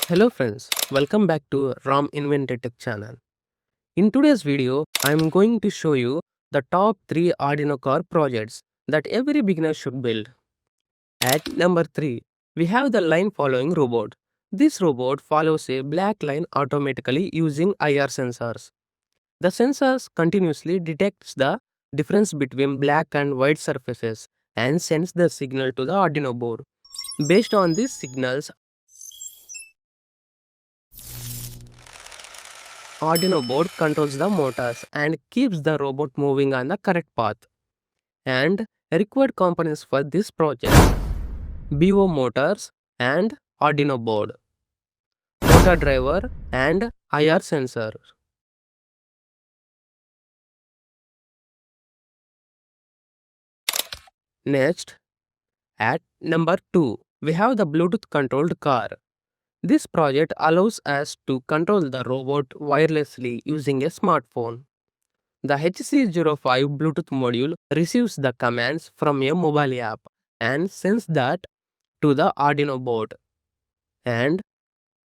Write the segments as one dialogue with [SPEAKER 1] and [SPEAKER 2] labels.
[SPEAKER 1] Hello friends, welcome back to Ram Invented Tech channel. In today's video, I am going to show you the top 3 Arduino car projects that every beginner should build. At number 3, we have the line following robot. This robot follows a black line automatically using IR sensors. The sensors continuously detects the difference between black and white surfaces and sends the signal to the Arduino board. Based on these signals, Arduino board controls the motors and keeps the robot moving on the correct path. And required components for this project: BO motors and Arduino board, motor driver and IR sensor. Next, at number 2, we have the Bluetooth controlled car. This project allows us to control the robot wirelessly using a smartphone. The HC05 Bluetooth module receives the commands from a mobile app and sends that to the Arduino board. And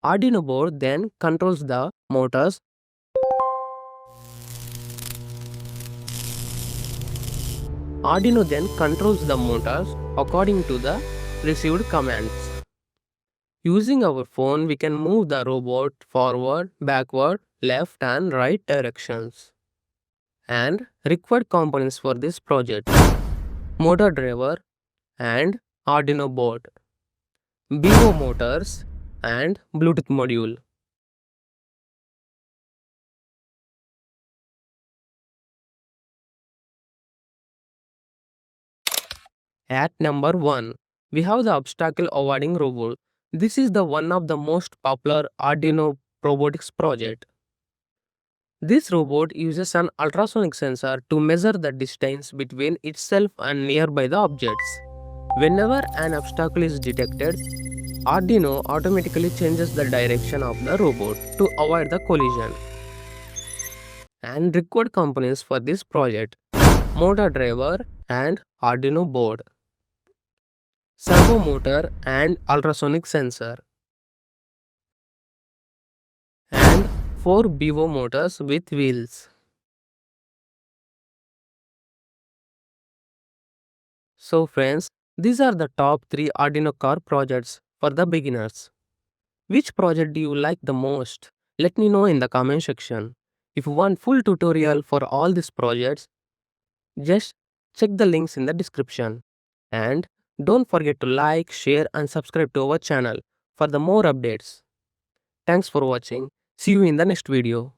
[SPEAKER 1] Arduino board then controls the motors. Arduino then controls the motors according to the received commands. Using our phone, we can move the robot forward, backward, left and right directions. And required components for this project: motor driver and Arduino board, BO motors and Bluetooth module. At number 1, we have the obstacle avoiding robot. This is the one of the most popular Arduino robotics project. This robot uses an ultrasonic sensor to measure the distance between itself and nearby the objects. Whenever an obstacle is detected, Arduino automatically changes the direction of the robot to avoid the collision. And required components for this project: motor driver and Arduino board, servo motor and ultrasonic sensor, and 4 BO motors with wheels. So friends, these are the top 3 Arduino car projects for the beginners. Which project do you like the most? Let me know in the comment section. If you want full tutorial for all these projects, just check the links in the description. And don't forget to like, share and subscribe to our channel for the more updates. Thanks for watching. See you in the next video.